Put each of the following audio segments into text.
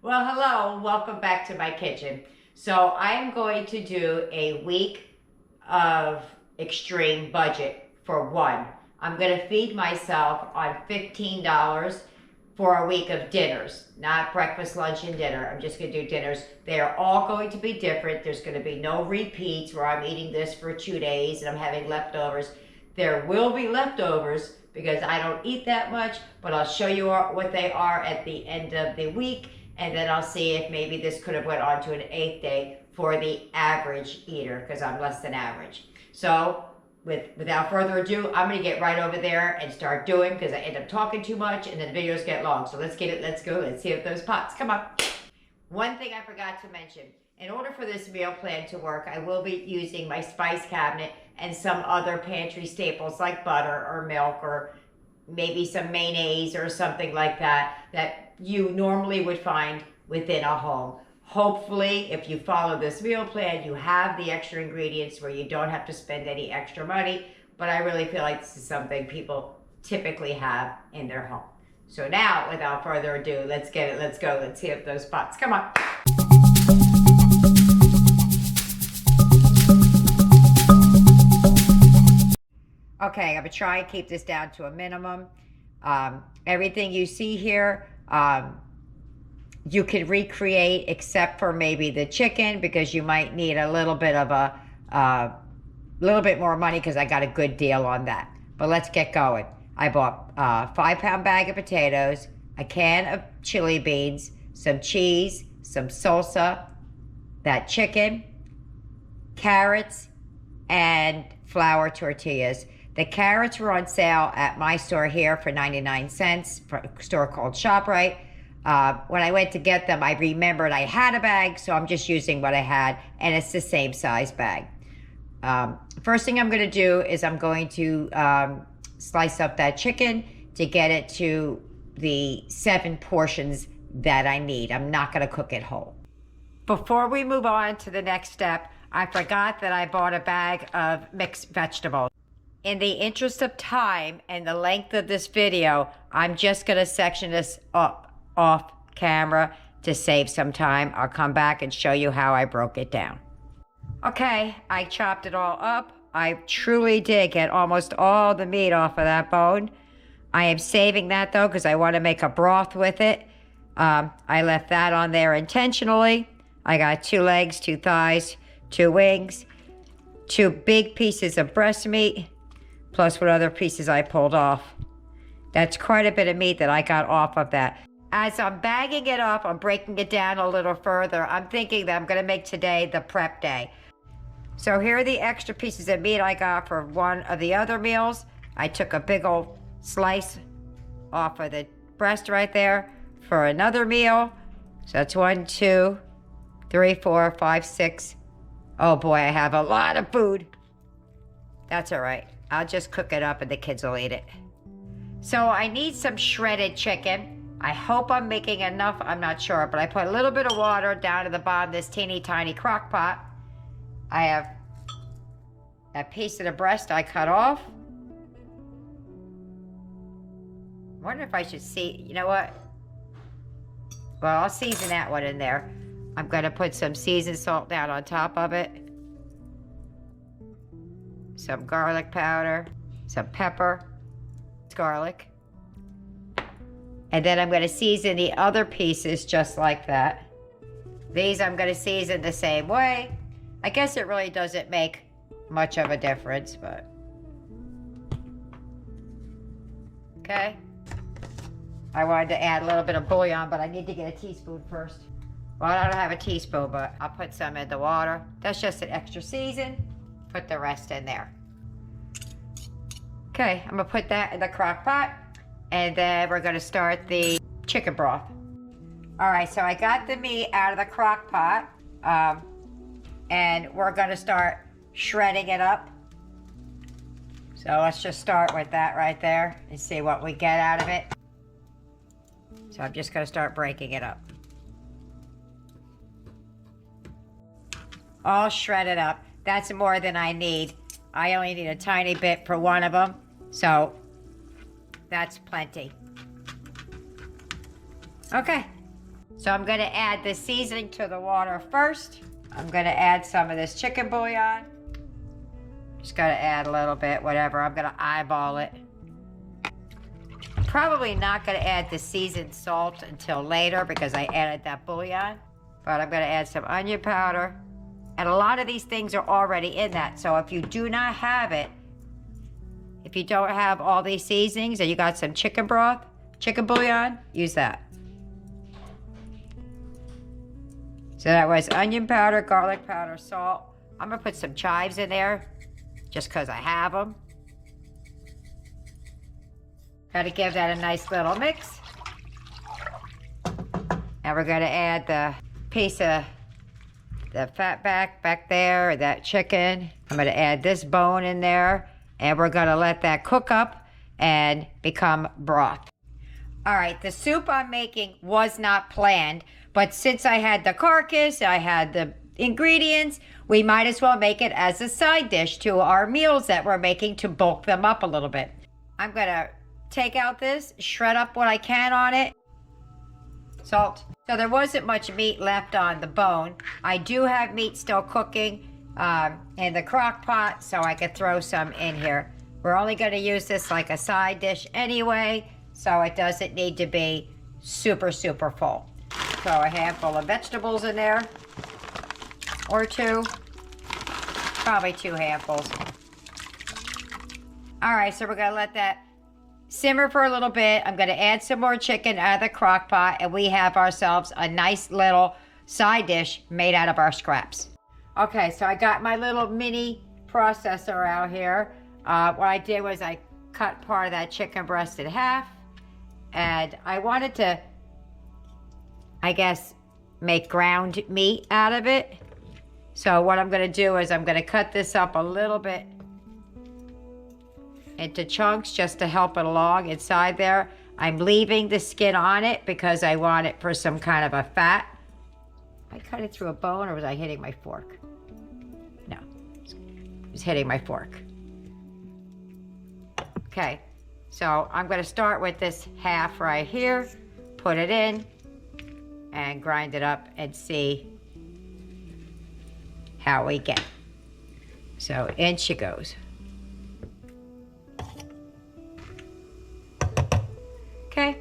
Well, hello, and welcome back to my kitchen. So I'm going to do a week of extreme budget for one. I'm going to feed myself on $15 for a week of dinners, not breakfast, lunch, and dinner. I'm just going to do dinners. They are all going to be different. There's going to be no repeats where I'm eating this for 2 days and I'm having leftovers. There will be leftovers because I don't eat that much, but I'll show you what they are at the end of the week, and then I'll see if maybe this could have went on to an 8th day for the average eater, because I'm less than average. So without further ado, I'm gonna get right over there and start doing, because I end up talking too much and then the videos get long. So let's go, let's see if those pots come up. One thing I forgot to mention, in order for this meal plan to work, I will be using my spice cabinet and some other pantry staples like butter or milk or maybe some mayonnaise or something like that that you normally would find within a home. Hopefully, if you follow this meal plan, you have the extra ingredients where you don't have to spend any extra money, but I really feel like this is something people typically have in their home. So now, without further ado, let's get it, let's go, let's see if those pots come up. Okay, I'm gonna try and keep this down to a minimum. Everything you see here, you can recreate except for maybe the chicken, because you might need a little bit of little bit more money because I got a good deal on that. But let's get going. I bought a 5-pound bag of potatoes, a can of chili beans, some cheese, some salsa, that chicken, carrots, and flour tortillas. The carrots were on sale at my store here for 99 cents, for a store called ShopRite. When I went to get them, I remembered I had a bag, so I'm just using what I had, and it's the same size bag. First thing I'm going to do is I'm going to slice up that chicken to get it to the 7 portions that I need. I'm not going to cook it whole. Before we move on to the next step, I forgot that I bought a bag of mixed vegetables. In the interest of time and the length of this video, I'm just going to section this up off camera to save some time. I'll come back and show you how I broke it down. Okay, I chopped it all up. I truly did get almost all the meat off of that bone. I am saving that though because I want to make a broth with it. I left that on there intentionally. I got 2 legs, 2 thighs, 2 wings, 2 big pieces of breast meat, plus what other pieces I pulled off. That's quite a bit of meat that I got off of that. As I'm bagging it up, I'm breaking it down a little further. I'm thinking that I'm going to make today the prep day. So here are the extra pieces of meat I got for one of the other meals. I took a big old slice off of the breast right there for another meal. So that's 1, 2, 3, 4, 5, 6. Oh boy, I have a lot of food. That's all right. I'll just cook it up and the kids will eat it. So I need some shredded chicken. I hope I'm making enough, I'm not sure, but I put a little bit of water down at the bottom of this teeny tiny crock pot. I have a piece of the breast I cut off. I wonder if I should you know what? Well, I'll season that one in there. I'm gonna put some seasoned salt down on top of it. Some garlic powder, some pepper, garlic. And then I'm gonna season the other pieces just like that. These I'm gonna season the same way. I guess it really doesn't make much of a difference, but. Okay. I wanted to add a little bit of bouillon, but I need to get a teaspoon first. Well, I don't have a teaspoon, but I'll put some in the water. That's just an extra season. Put the rest in there. Okay, I'm gonna put that in the crock pot, and then we're gonna start the chicken broth. All right, so I got the meat out of the crock pot, and we're gonna start shredding it up. So let's just start with that right there and see what we get out of it. So I'm just gonna start breaking it up. All shredded up. That's more than I need. I only need a tiny bit for one of them, so that's plenty. Okay, So I'm gonna add the seasoning to the water first. I'm gonna add some of this chicken bouillon. Just gotta add a little bit, whatever. I'm gonna eyeball it. Probably not gonna add the seasoned salt until later because I added that bouillon. But I'm gonna add some onion powder. And a lot of these things are already in that. So if you do not have it, if you don't have all these seasonings and you got some chicken broth, chicken bouillon, use that. So that was onion powder, garlic powder, salt. I'm gonna put some chives in there just because I have them. Gotta give that a nice little mix. And we're gonna add the piece of the fat back there, that chicken. I'm gonna add this bone in there, and we're gonna let that cook up and become broth. All right, the soup I'm making was not planned, but since I had the carcass, I had the ingredients, we might as well make it as a side dish to our meals that we're making to bulk them up a little bit. I'm gonna take out this, shred up what I can on it. Salt. So there wasn't much meat left on the bone. I do have meat still cooking in the crock pot, so I could throw some in here. We're only gonna use this like a side dish anyway, so it doesn't need to be super, super full. So a handful of vegetables in there, or two, probably 2 handfuls. All right, so we're gonna let that simmer for a little bit. I'm gonna add some more chicken out of the crock pot, and we have ourselves a nice little side dish made out of our scraps. Okay, so I got my little mini processor out here. What I did was I cut part of that chicken breast in half, and I wanted to, I guess, make ground meat out of it. So what I'm gonna do is I'm gonna cut this up a little bit into chunks just to help it along inside there. I'm leaving the skin on it because I want it for some kind of a fat. I cut it through a bone, or was I hitting my fork? No, I was hitting my fork. Okay, so I'm gonna start with this half right here, put it in, and grind it up and see how we get. So in she goes. Okay,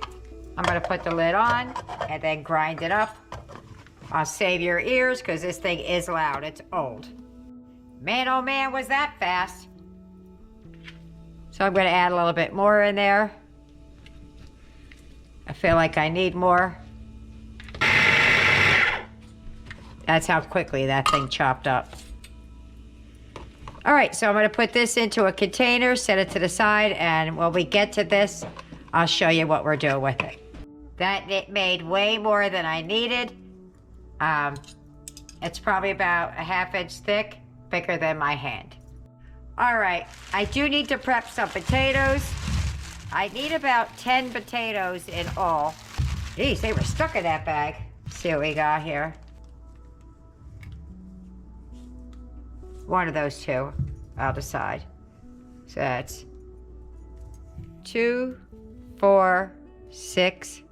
I'm gonna put the lid on and then grind it up. I'll save your ears because this thing is loud, it's old. Man, oh man, was that fast. So I'm gonna add a little bit more in there. I feel like I need more. That's how quickly that thing chopped up. All right, so I'm gonna put this into a container, set it to the side, and when we get to this, I'll show you what we're doing with it. That it made way more than I needed. It's probably about a 1/2 inch thick, bigger than my hand. All right, I do need to prep some potatoes. I need about 10 potatoes in all. Geez, they were stuck in that bag. Let's see what we got here. One of those two, I'll decide. So that's 2, 4, 6,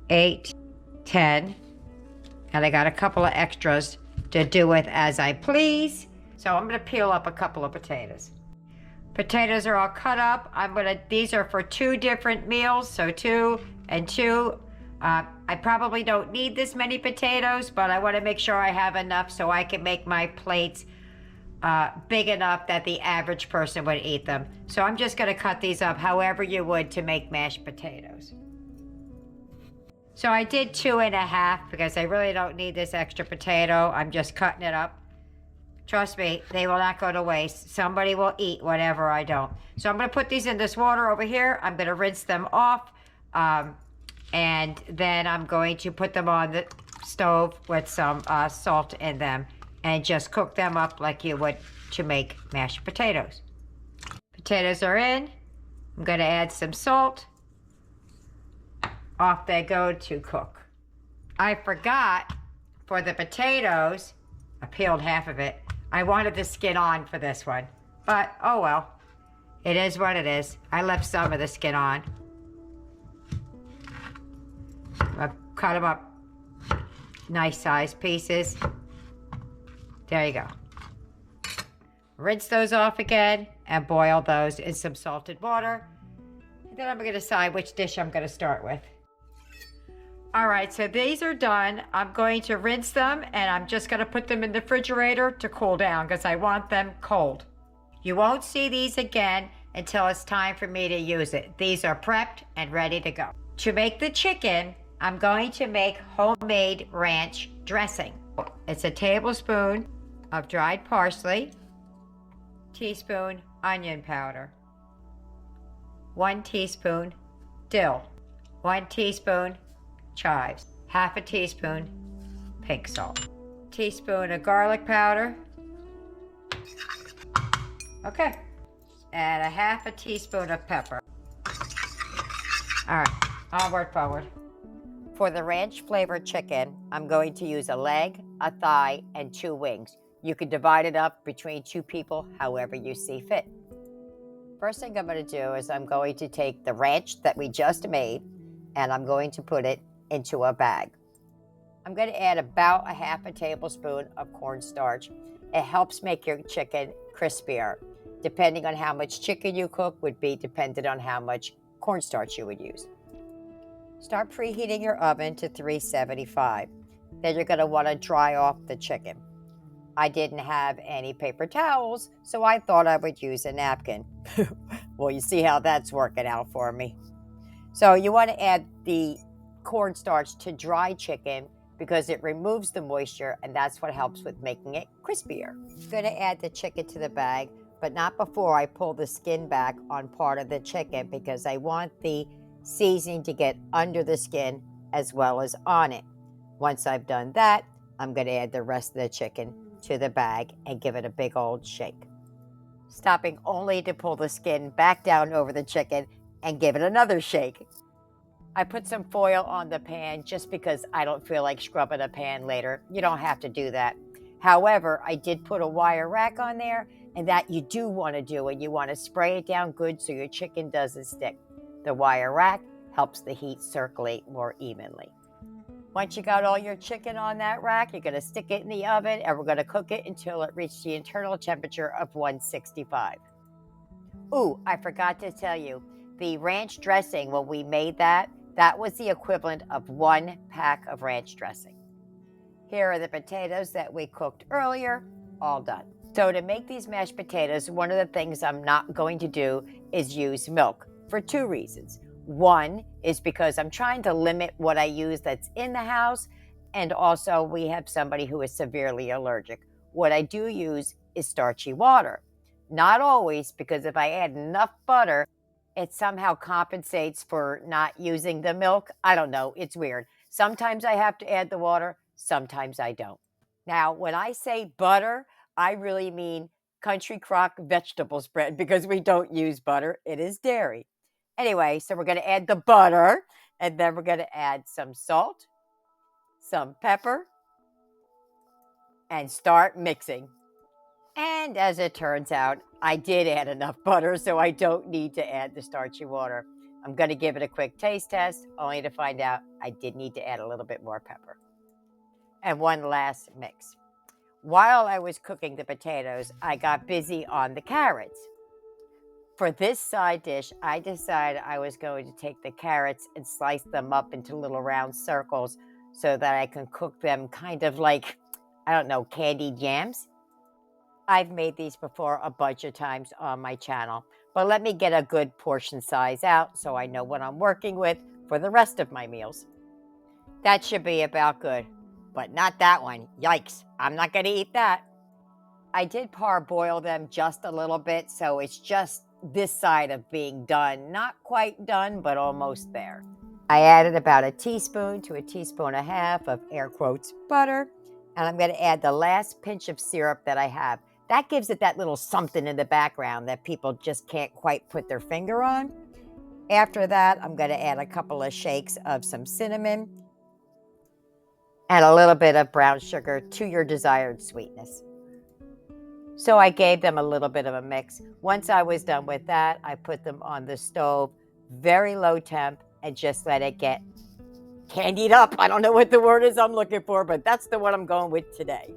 8, 10. And I got a couple of extras to do with as I please. So I'm gonna peel up a couple of potatoes. Potatoes are all cut up. These are for 2 different meals, so 2 and 2. I probably don't need this many potatoes, but I wanna make sure I have enough so I can make my plates big enough that the average person would eat them. So I'm just gonna cut these up however you would to make mashed potatoes. So I did 2 1/2 because I really don't need this extra potato. I'm just cutting it up. Trust me, they will not go to waste. Somebody will eat whatever I don't. So I'm gonna put these in this water over here. I'm gonna rinse them off. And then I'm going to put them on the stove with some salt in them and just cook them up like you would to make mashed potatoes. Potatoes are in. I'm gonna add some salt. Off they go to cook. I forgot for the potatoes, I peeled half of it. I wanted the skin on for this one, but oh well. It is what it is. I left some of the skin on. I'll cut them up nice sized pieces. There you go. Rinse those off again and boil those in some salted water. And then I'm going to decide which dish I'm going to start with. All right, so these are done. I'm going to rinse them and I'm just going to put them in the refrigerator to cool down because I want them cold. You won't see these again until it's time for me to use it. These are prepped and ready to go. To make the chicken, I'm going to make homemade ranch dressing. It's a tablespoon of dried parsley, teaspoon onion powder, 1 teaspoon dill, 1 teaspoon chives, half a teaspoon pink salt, teaspoon of garlic powder, okay, and a half a teaspoon of pepper. All right, onward, forward. For the ranch flavored chicken, I'm going to use a leg, a thigh, and 2 wings. You can divide it up between 2 people however you see fit. First thing I'm going to do is I'm going to take the ranch that we just made and I'm going to put it into a bag. I'm going to add about a half a tablespoon of cornstarch. It helps make your chicken crispier. Depending on how much chicken you cook would be dependent on how much cornstarch you would use. Start preheating your oven to 375. Then you're going to want to dry off the chicken. I didn't have any paper towels, so I thought I would use a napkin. Well, you see how that's working out for me. So you want to add the cornstarch to dry chicken because it removes the moisture and that's what helps with making it crispier. I'm going to add the chicken to the bag, but not before I pull the skin back on part of the chicken because I want the seasoning to get under the skin as well as on it. Once I've done that, I'm going to add the rest of the chicken to the bag and give it a big old shake. Stopping only to pull the skin back down over the chicken and give it another shake. I put some foil on the pan just because I don't feel like scrubbing a pan later. You don't have to do that. However, I did put a wire rack on there, and that you do want to do, and you want to spray it down good so your chicken doesn't stick. The wire rack helps the heat circulate more evenly. Once you got all your chicken on that rack, you're going to stick it in the oven and we're going to cook it until it reaches the internal temperature of 165. Ooh, I forgot to tell you, the ranch dressing, when we made that was the equivalent of 1 pack of ranch dressing. Here are the potatoes that we cooked earlier, all done. So to make these mashed potatoes, one of the things I'm not going to do is use milk for 2 reasons. One is because I'm trying to limit what I use that's in the house, and also we have somebody who is severely allergic. What I do use is starchy water. Not always, because if I add enough butter, it somehow compensates for not using the milk. I don't know, it's weird. Sometimes I have to add the water, sometimes I don't. Now, when I say butter, I really mean country crock vegetable spread because we don't use butter, it is dairy. Anyway, so we're going to add the butter, and then we're going to add some salt, some pepper, and start mixing. And as it turns out, I did add enough butter, so I don't need to add the starchy water. I'm going to give it a quick taste test, only to find out I did need to add a little bit more pepper. And one last mix. While I was cooking the potatoes, I got busy on the carrots. For this side dish, I decided I was going to take the carrots and slice them up into little round circles so that I can cook them kind of like, I don't know, candied yams. I've made these before a bunch of times on my channel, but let me get a good portion size out so I know what I'm working with for the rest of my meals. That should be about good, but not that one. Yikes, I'm not going to eat that. I did parboil them just a little bit, so it's just this side of being done. Not quite done, but almost there. I added about a teaspoon to a teaspoon and a half of air quotes butter, and I'm going to add the last pinch of syrup that I have. That gives it that little something in the background that people just can't quite put their finger on. After that, I'm going to add a couple of shakes of some cinnamon and a little bit of brown sugar to your desired sweetness. So I gave them a little bit of a mix. Once I was done with that, I put them on the stove, very low temp, and just let it get candied up. I don't know what the word is I'm looking for, but that's the one I'm going with today.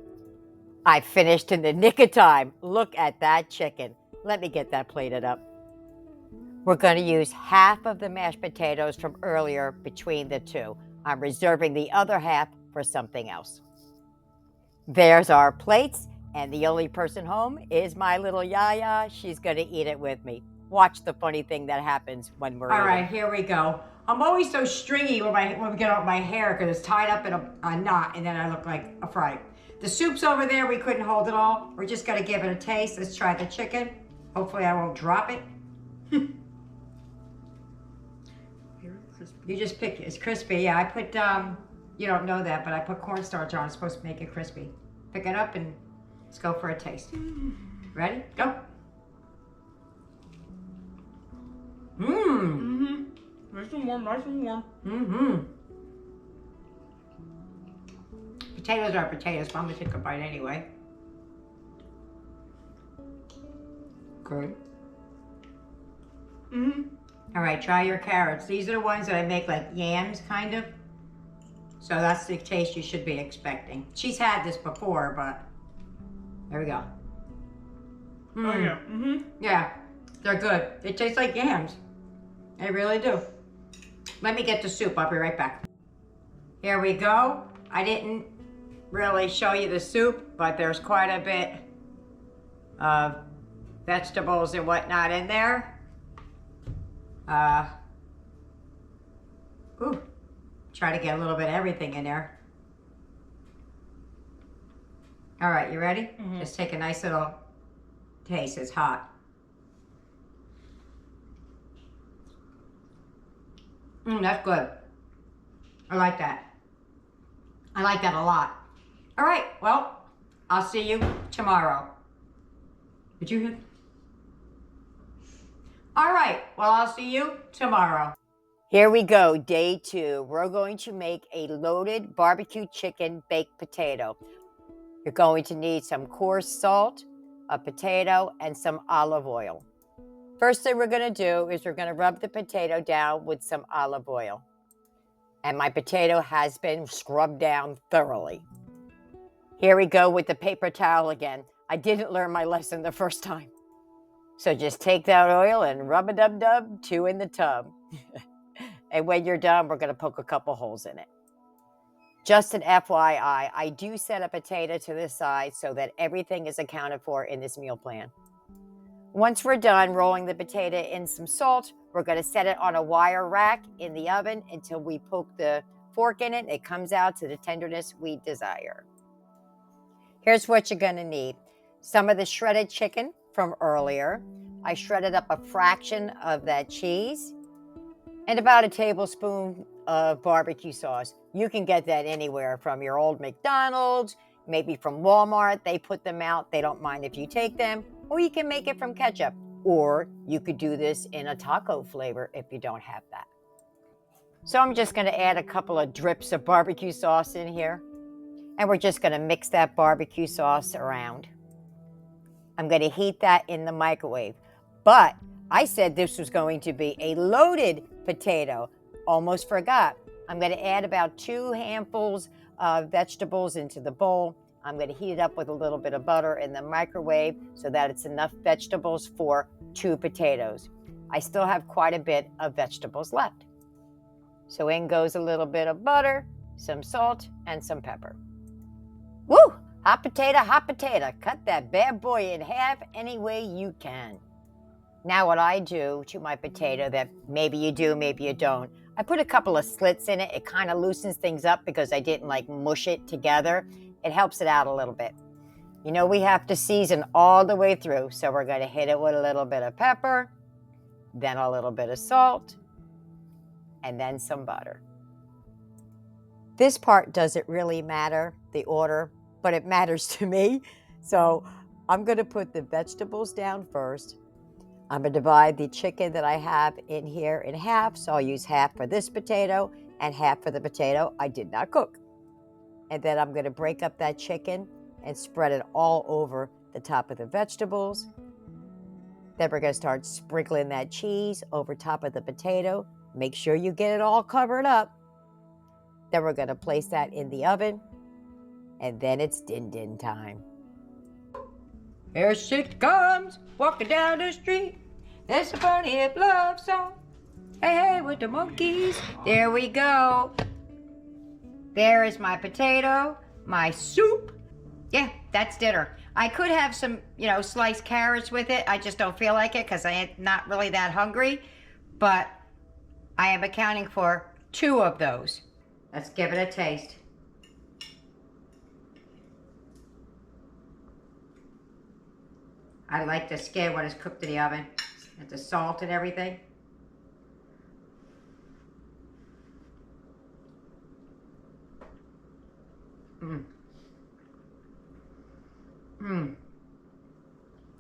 I finished in the nick of time. Look at that chicken. Let me get that plated up. We're going to use half of the mashed potatoes from earlier between the two. I'm reserving the other half for something else. There's our plates, and the only person home is my little Yaya. She's going to eat it with me. Watch the funny thing that happens when we're eating. All right, here we go. I'm always so stringy when we get out my hair because it's tied up in a knot, and then I look like a fry. The soup's over there. We couldn't hold it all. We're just going to give it a taste. Let's try the chicken. Hopefully I won't drop it. You just pick it. It's crispy. Yeah, I put, you don't know that, but I put cornstarch on. It's supposed to make it crispy. Pick it up and let's go for a taste. Ready? Go. Mmm. Nice and warm, nice and warm. Potatoes are potatoes, but I'm gonna take a bite anyway. Good. All right, try your carrots. These are the ones that I make like yams, kind of. So that's the taste you should be expecting. She's had this before, but there we go. Oh yeah. Yeah, they're good. They taste like yams. They really do. Let me get the soup. I'll be right back. Here we go. I didn't really show you the soup, but there's quite a bit of vegetables and whatnot in there. Try to get a little bit of everything in there. All right, you ready? Just take a nice little taste. It's hot. That's good. I like that. I like that a lot. All right, well, I'll see you tomorrow. Did you hear? All right, well, I'll see you tomorrow. Here we go, day 2. We're going to make a loaded barbecue chicken baked potato. You're going to need some coarse salt, a potato, and some olive oil. First thing we're going to do is we're going to rub the potato down with some olive oil. And my potato has been scrubbed down thoroughly. Here we go with the paper towel again. I didn't learn my lesson the first time. So just take that oil and rub-a-dub-dub, 2 in the tub. And when you're done, we're going to poke a couple holes in it. Just an FYI, I do set a potato to the side so that everything is accounted for in this meal plan. Once we're done rolling the potato in some salt, we're going to set it on a wire rack in the oven until we poke the fork in it. It comes out to the tenderness we desire. Here's what you're going to need. Some of the shredded chicken from earlier. I shredded up a fraction of that cheese and about a tablespoon of barbecue sauce. You can get that anywhere from your old McDonald's, maybe from Walmart. They put them out. They don't mind if you take them. Or you can make it from ketchup. Or you could do this in a taco flavor if you don't have that. So I'm just going to add a couple of drips of barbecue sauce in here. And we're just going to mix that barbecue sauce around. I'm going to heat that in the microwave. But I said this was going to be a loaded potato. Almost forgot. I'm going to add about 2 handfuls of vegetables into the bowl. I'm going to heat it up with a little bit of butter in the microwave so that it's enough vegetables for 2 potatoes. I still have quite a bit of vegetables left. So in goes a little bit of butter, some salt, and some pepper. Woo! Hot potato, hot potato. Cut that bad boy in half any way you can. Now what I do to my potato that maybe you do, maybe you don't, I put a couple of slits in it. It kind of loosens things up because I didn't like mush it together. It helps it out a little bit. You know, we have to season all the way through. So we're going to hit it with a little bit of pepper, then a little bit of salt, and then some butter. This part doesn't really matter, the order, but it matters to me. So I'm going to put the vegetables down first. I'm going to divide the chicken that I have in here in half. So I'll use half for this potato and half for the potato I did not cook. And then I'm going to break up that chicken and spread it all over the top of the vegetables. Then we're going to start sprinkling that cheese over top of the potato. Make sure you get it all covered up. Then we're going to place that in the oven, and then it's din-din time. Here she comes, walking down the street. It's a funny love song. Hey, hey, with the monkeys. There we go. There is my potato, my soup. Yeah, that's dinner. I could have some, sliced carrots with it. I just don't feel like it because I'm not really that hungry. But I am accounting for 2 of those. Let's give it a taste. I like the skin when it's cooked in the oven. With the salt and everything. Mmm. Mmm.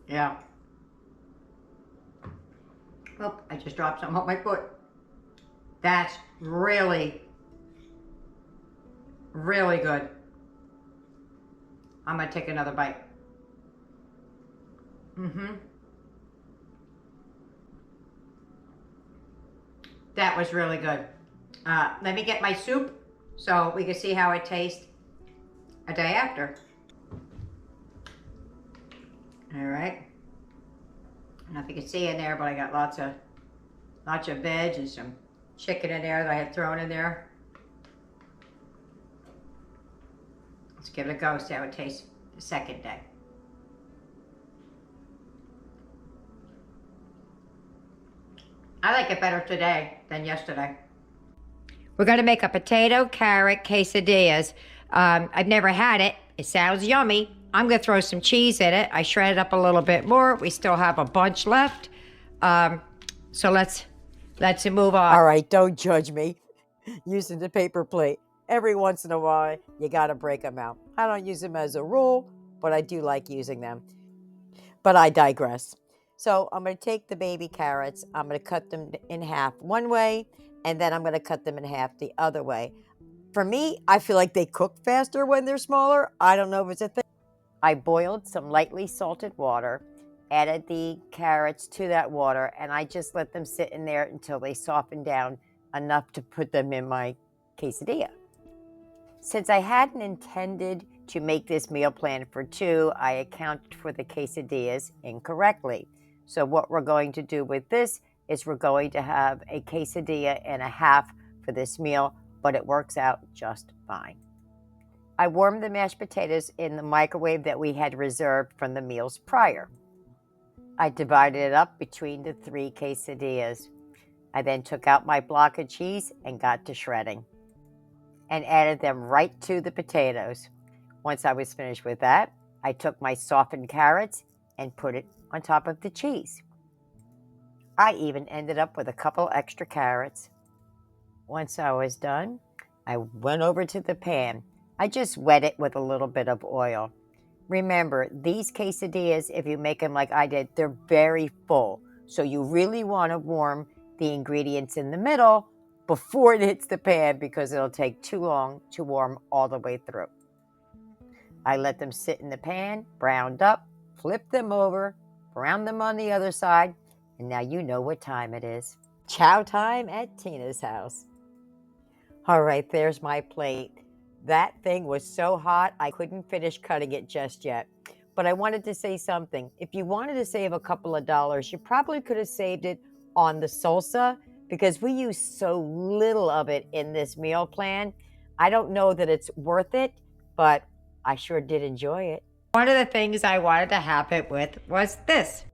Yeah. Oh, I just dropped something on my foot. That's really, really good. I'm gonna take another bite. That was really good. Let me get my soup so we can see how it tastes a day after. All right. I don't know if you can see in there, but I got lots of veg and some chicken in there that I had thrown in there. Let's give it a go, see how it tastes the second day. I like it better today than yesterday. We're gonna make a potato carrot quesadillas. I've never had it. It sounds yummy. I'm gonna throw some cheese in it. I shredded up a little bit more. We still have a bunch left. So let's move on. All right, don't judge me using the paper plate. Every once in a while, you gotta break them out. I don't use them as a rule, but I do like using them. But I digress. So I'm going to take the baby carrots, I'm going to cut them in half one way, and then I'm going to cut them in half the other way. For me, I feel like they cook faster when they're smaller. I don't know if it's a thing. I boiled some lightly salted water, added the carrots to that water, and I just let them sit in there until they softened down enough to put them in my quesadilla. Since I hadn't intended to make this meal plan for 2, I accounted for the quesadillas incorrectly. So what we're going to do with this is we're going to have a quesadilla and a half for this meal, but it works out just fine. I warmed the mashed potatoes in the microwave that we had reserved from the meals prior. I divided it up between the 3 quesadillas. I then took out my block of cheese and got to shredding and added them right to the potatoes. Once I was finished with that, I took my softened carrots and put it on top of the cheese. I even ended up with a couple extra carrots. Once I was done, I went over to the pan. I just wet it with a little bit of oil. Remember, these quesadillas, if you make them like I did, they're very full. So you really want to warm the ingredients in the middle before it hits the pan because it'll take too long to warm all the way through. I let them sit in the pan, browned up, flipped them over, browned them on the other side, and now you know what time it is. Chow time at Tina's house. All right, there's my plate. That thing was so hot, I couldn't finish cutting it just yet. But I wanted to say something. If you wanted to save a couple of dollars, you probably could have saved it on the salsa because we use so little of it in this meal plan. I don't know that it's worth it, but I sure did enjoy it. One of the things I wanted to have it with was this.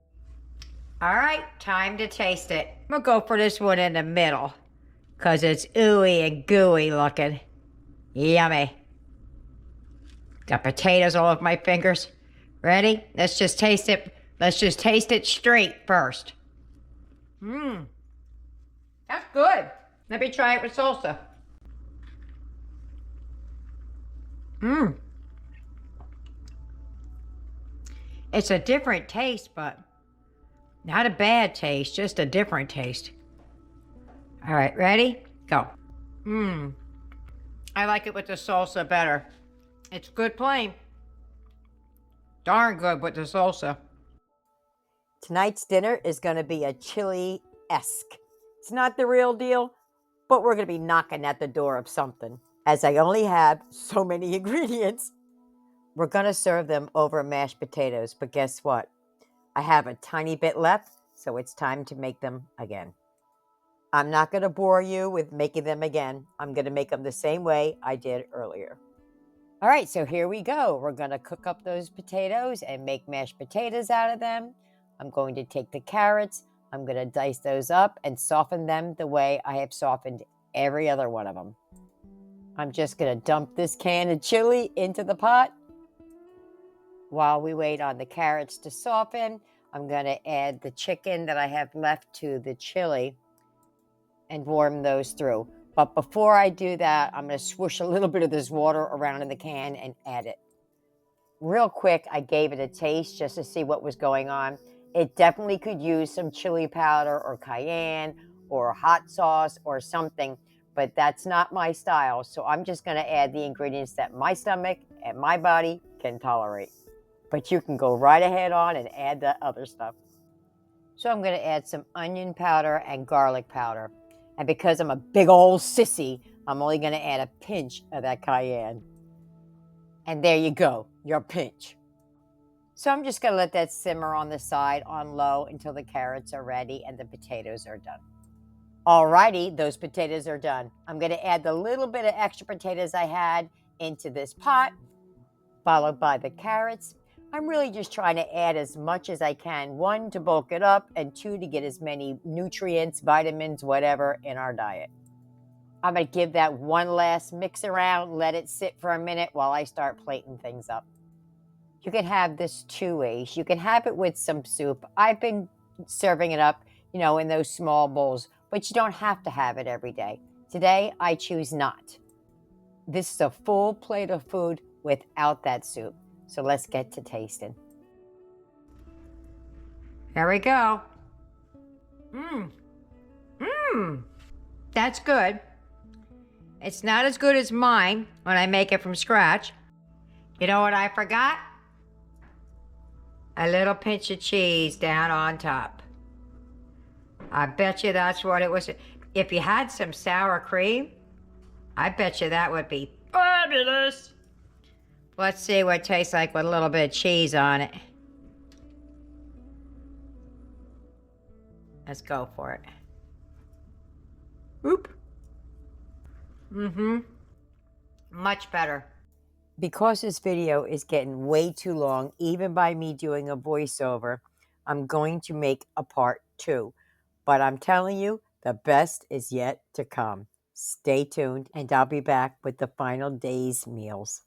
All right, time to taste it. I'm gonna go for this one in the middle because it's ooey and gooey looking. Yummy. Got potatoes all over my fingers. Ready? Let's just taste it. Let's just taste it straight first. That's good. Let me try it with salsa. It's a different taste, but not a bad taste, just a different taste. All right, ready? Go. I like it with the salsa better. It's good plain. Darn good with the salsa. Tonight's dinner is going to be a chili-esque. It's not the real deal, but we're going to be knocking at the door of something. As I only have so many ingredients, we're going to serve them over mashed potatoes. But guess what? I have a tiny bit left, so it's time to make them again. I'm not going to bore you with making them again. I'm going to make them the same way I did earlier. All right, so here we go. We're going to cook up those potatoes and make mashed potatoes out of them. I'm going to take the carrots. I'm going to dice those up and soften them the way I have softened every other one of them. I'm just going to dump this can of chili into the pot. While we wait on the carrots to soften, I'm going to add the chicken that I have left to the chili and warm those through. But before I do that, I'm going to swoosh a little bit of this water around in the can and add it. Real quick, I gave it a taste just to see what was going on. It definitely could use some chili powder or cayenne or hot sauce or something, but that's not my style. So I'm just going to add the ingredients that my stomach and my body can tolerate. But you can go right ahead on and add the other stuff. So I'm going to add some onion powder and garlic powder. And because I'm a big old sissy, I'm only going to add a pinch of that cayenne. And there you go, your pinch. So I'm just going to let that simmer on the side on low until the carrots are ready and the potatoes are done. Alrighty, those potatoes are done. I'm going to add the little bit of extra potatoes I had into this pot, followed by the carrots. I'm really just trying to add as much as I can. 1, to bulk it up, and 2, to get as many nutrients, vitamins, whatever in our diet. I'm going to give that one last mix around, let it sit for a minute while I start plating things up. You can have this 2 ways. You can have it with some soup. I've been serving it up, in those small bowls, but you don't have to have it every day. Today, I choose not. This is a full plate of food without that soup. So let's get to tasting. There we go. That's good. It's not as good as mine when I make it from scratch. You know what I forgot? A little pinch of cheese down on top. I bet you that's what it was. If you had some sour cream, I bet you that would be fabulous. Let's see what it tastes like with a little bit of cheese on it. Let's go for it. Oop. Much better. Because this video is getting way too long, even by me doing a voiceover, I'm going to make a part 2. But I'm telling you, the best is yet to come. Stay tuned, and I'll be back with the final day's meals.